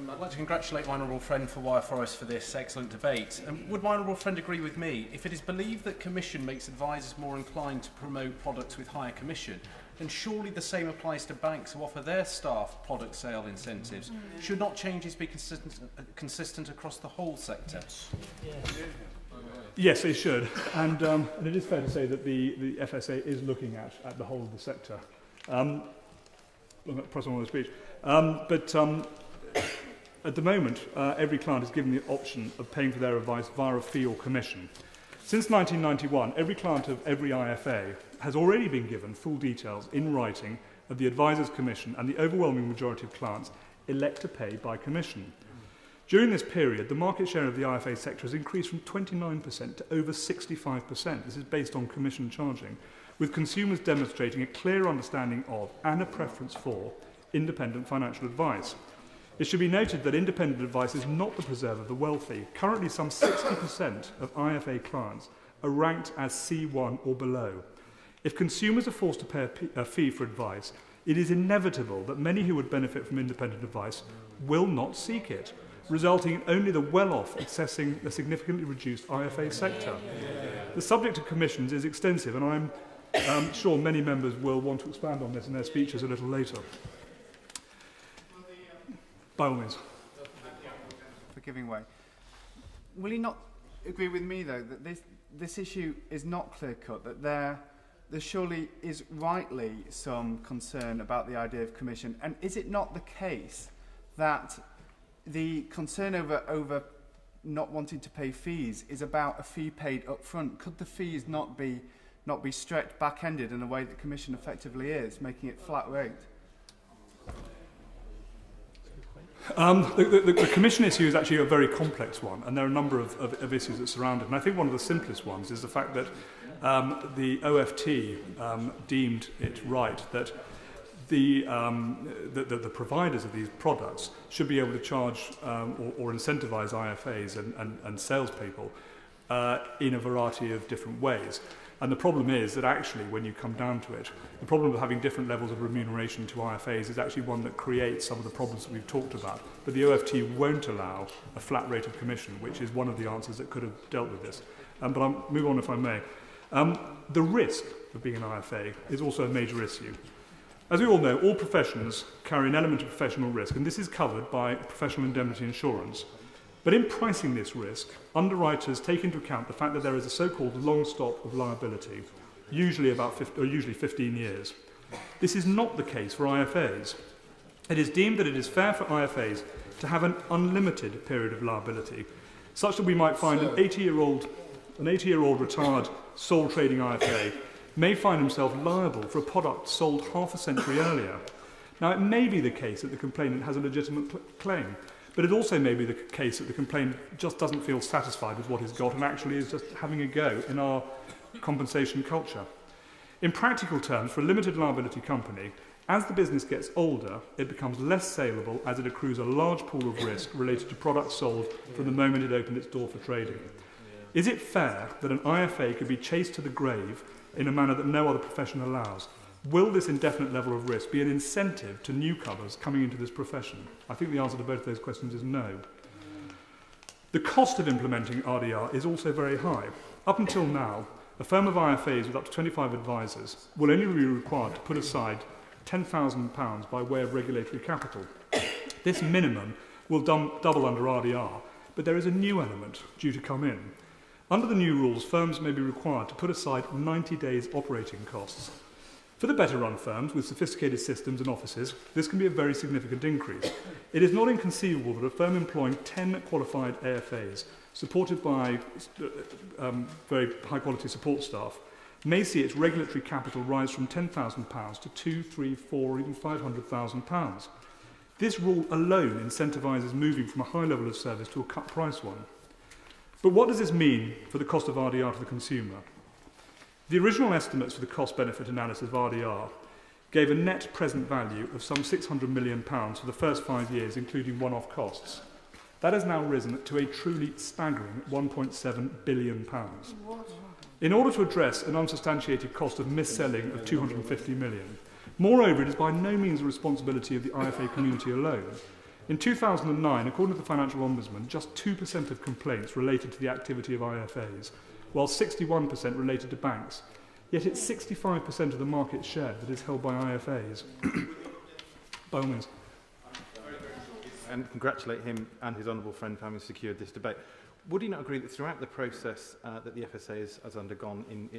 I'd like to congratulate my honourable friend for Wire Forest for this excellent debate. Would my honourable friend agree with me? If it is believed that commission makes advisors more inclined to promote products with higher commission, then surely the same applies to banks who offer their staff product sale incentives. Should not changes be consistent across the whole sector? Yes, they should. And it is fair to say that the FSA is looking at the whole of the sector. Press on the speech. At the moment, every client is given the option of paying for their advice via a fee or commission. Since 1991, every client of every IFA has already been given full details in writing of the advisor's commission, and the overwhelming majority of clients elect to pay by commission. During this period, the market share of the IFA sector has increased from 29% to over 65%. This is based on commission charging, with consumers demonstrating a clear understanding of and a preference for independent financial advice. It should be noted that independent advice is not the preserve of the wealthy. Currently, some 60% of IFA clients are ranked as C1 or below. If consumers are forced to pay a fee for advice, it is inevitable that many who would benefit from independent advice will not seek it, resulting in only the well-off accessing a significantly reduced IFA sector. The subject of commissions is extensive, and I'm sure many members will want to expand on this in their speeches a little later. By all means. For giving way. Will you not agree with me, though, that this issue is not clear-cut, that there surely is rightly some concern about the idea of commission? And is it not the case that the concern over not wanting to pay fees is about a fee paid up front? Could the fees not be stretched back-ended in a way that commission effectively is, making it flat rate? The commission issue is actually a very complex one, and there are a number of issues that surround it. And I think one of the simplest ones is the fact that the OFT deemed it right that the providers of these products should be able to charge or incentivise IFAs and salespeople in a variety of different ways. And the problem is that actually, when you come down to it, the problem of having different levels of remuneration to IFAs is actually one that creates some of the problems that we've talked about. But the OFT won't allow a flat rate of commission, which is one of the answers that could have dealt with this. But I'll move on if I may. The risk of being an IFA is also a major issue. As we all know, all professions carry an element of professional risk, and this is covered by professional indemnity insurance. But in pricing this risk, underwriters take into account the fact that there is a so-called long stop of liability, usually 15 years. This is not the case for IFAs. It is deemed that it is fair for IFAs to have an unlimited period of liability, such that we might find an 80-year-old retired sole trading IFA may find himself liable for a product sold half a century earlier. Now, it may be the case that the complainant has a legitimate claim, but it also may be the case that the complainant just doesn't feel satisfied with what he's got and actually is just having a go in our compensation culture. In practical terms, for a limited liability company, as the business gets older, it becomes less saleable as it accrues a large pool of risk related to products sold from the moment it opened its door for trading. Is it fair that an IFA could be chased to the grave in a manner that no other profession allows? Will this indefinite level of risk be an incentive to newcomers coming into this profession? I think the answer to both of those questions is no. The cost of implementing RDR is also very high. Up until now, a firm of IFAs with up to 25 advisors will only be required to put aside £10,000 by way of regulatory capital. This minimum will double under RDR, but there is a new element due to come in. Under the new rules, firms may be required to put aside 90 days operating costs. For the better-run firms with sophisticated systems and offices, this can be a very significant increase. It is not inconceivable that a firm employing 10 qualified AFAs, supported by very high-quality support staff, may see its regulatory capital rise from £10,000 to £2, £3, £4, or even £500,000. This rule alone incentivises moving from a high level of service to a cut-price one. But what does this mean for the cost of RDR to the consumer? The original estimates for the cost-benefit analysis of RDR gave a net present value of some £600 million for the first 5 years, including one-off costs. That has now risen to a truly staggering £1.7 billion. In order to address an unsubstantiated cost of mis-selling of £250 million, moreover, it is by no means the responsibility of the IFA community alone. In 2009, according to the Financial Ombudsman, just 2% of complaints related to the activity of IFAs, while 61% related to banks. Yet it's 65% of the market share that is held by IFAs. By all means. And congratulate him and his honourable friend for having secured this debate. Would he not agree that throughout the process that the FSA has undergone in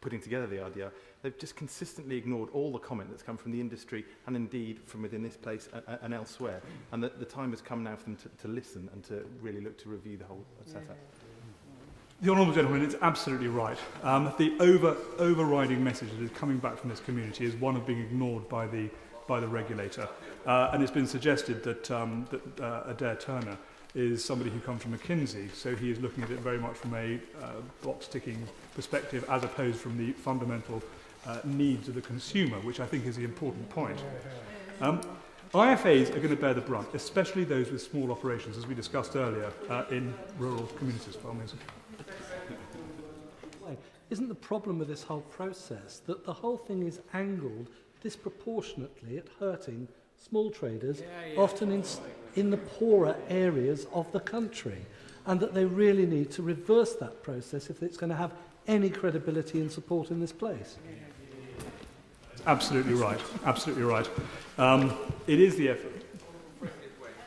putting together the RDR, they've just consistently ignored all the comment that's come from the industry and indeed from within this place and elsewhere, and that the time has come now for them to listen and to really look to review the whole setup? The Honourable Gentleman is absolutely right. The overriding message that is coming back from this community is one of being ignored by the regulator. And it's been suggested that Adair Turner is somebody who comes from McKinsey, so he is looking at it very much from a box-ticking perspective as opposed from the fundamental needs of the consumer, which I think is the important point. IFAs are going to bear the brunt, especially those with small operations, as we discussed earlier, in rural communities. Isn't the problem with this whole process that the whole thing is angled disproportionately at hurting small traders, often in the poorer areas of the country, and that they really need to reverse that process if it's going to have any credibility and support in this place? Absolutely right. Absolutely right. It is the effort.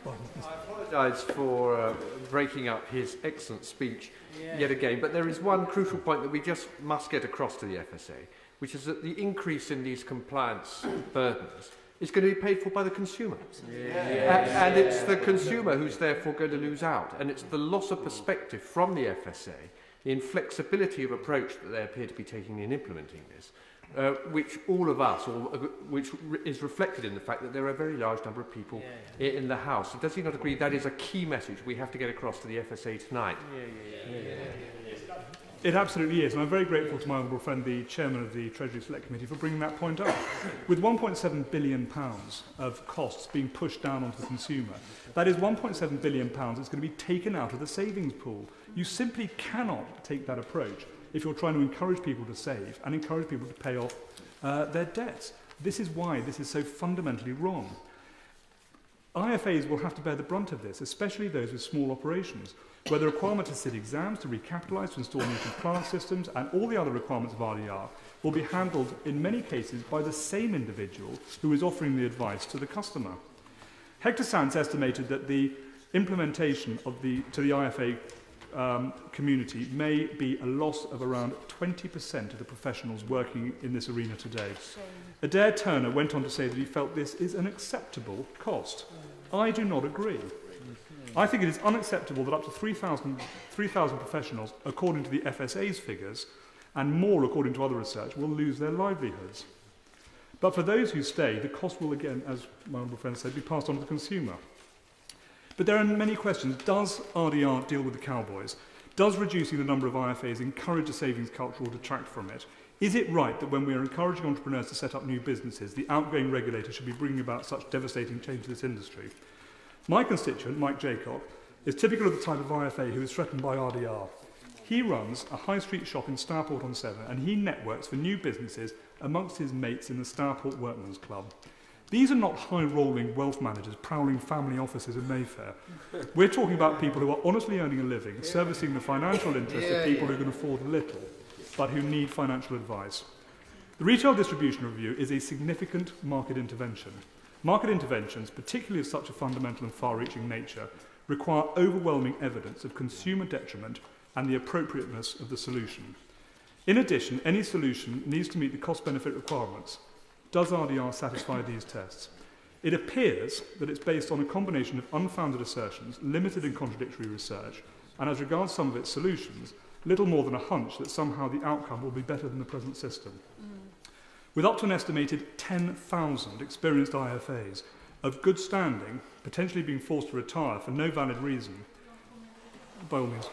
I apologise for breaking up his excellent speech yet again, but there is one crucial point that we just must get across to the FSA, which is that the increase in these compliance burdens is going to be paid for by the consumer. And it's the consumer who's therefore going to lose out. And it's the loss of perspective from the FSA, the inflexibility of approach that they appear to be taking in implementing this, which all of us, which is reflected in the fact that there are a very large number of people in the House. So does he not agree that is a key message we have to get across to the FSA tonight? It absolutely is, and I'm very grateful to my honourable friend, the chairman of the Treasury Select Committee, for bringing that point up. With £1.7 billion of costs being pushed down onto the consumer, that is £1.7 billion that's going to be taken out of the savings pool. You simply cannot take that approach if you're trying to encourage people to save and encourage people to pay off their debts. This is why this is so fundamentally wrong. IFAs will have to bear the brunt of this, especially those with small operations, where the requirement to sit exams, to recapitalise, to install new compliance systems, and all the other requirements of RDR will be handled in many cases by the same individual who is offering the advice to the customer. Hector Sands estimated that the implementation of to the IFA community may be a loss of around 20% of the professionals working in this arena today. Adair Turner went on to say that he felt this is an acceptable cost. I do not agree. I think it is unacceptable that up to 3,000 professionals, according to the FSA's figures, and more according to other research, will lose their livelihoods. But for those who stay, the cost will again, as my honourable friend said, be passed on to the consumer. But there are many questions. Does RDR deal with the cowboys? Does reducing the number of IFAs encourage a savings culture or detract from it? Is it right that when we are encouraging entrepreneurs to set up new businesses, the outgoing regulator should be bringing about such devastating change to this industry? My constituent, Mike Jacob, is typical of the type of IFA who is threatened by RDR. He runs a high street shop in Stourport-on-Severn, and he networks for new businesses amongst his mates in the Stourport Workmen's Club. These are not high-rolling wealth managers prowling family offices in Mayfair. We're talking about people who are honestly earning a living, servicing the financial interests of people who can afford little, but who need financial advice. The Retail Distribution Review is a significant market intervention. Market interventions, particularly of such a fundamental and far-reaching nature, require overwhelming evidence of consumer detriment and the appropriateness of the solution. In addition, any solution needs to meet the cost-benefit requirements. Does RDR satisfy these tests? It appears that it's based on a combination of unfounded assertions, limited and contradictory research, and as regards some of its solutions, little more than a hunch that somehow the outcome will be better than the present system. With up to an estimated 10,000 experienced IFAs of good standing, potentially being forced to retire for no valid reason, by all means.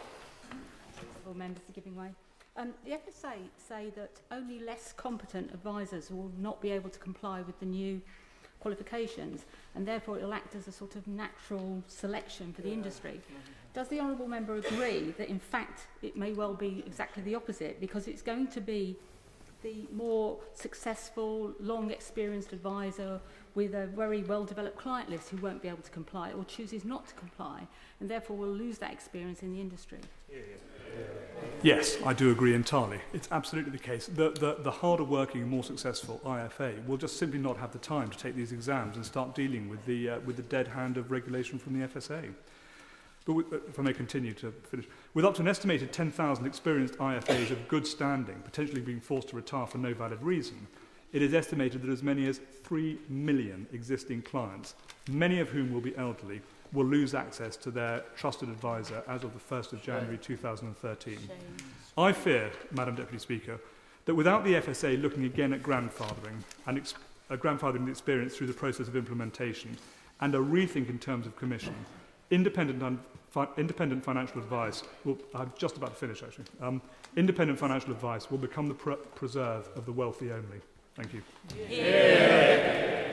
All members are giving way. The FSA say that only less competent advisors will not be able to comply with the new qualifications, and therefore it will act as a sort of natural selection for the industry. Does the honourable member agree that in fact it may well be exactly the opposite, because it's going to be the more successful, long experienced advisor with a very well-developed client list who won't be able to comply or chooses not to comply, and therefore will lose that experience in the industry. Yes, I do agree entirely. It's absolutely the case. The harder working and more successful IFA will just simply not have the time to take these exams and start dealing with the dead hand of regulation from the FSA. But if I may continue to finish. With up to an estimated 10,000 experienced IFAs of good standing, potentially being forced to retire for no valid reason, it is estimated that as many as 3 million existing clients, many of whom will be elderly, will lose access to their trusted advisor as of the 1st of January 2013. I fear, Madam Deputy Speaker, that without the FSA looking again at grandfathering and grandfathering experience through the process of implementation and a rethink in terms of commission, independent financial advice will, I'm just about to finish actually, independent financial advice will become the preserve of the wealthy only. Thank you. Yeah.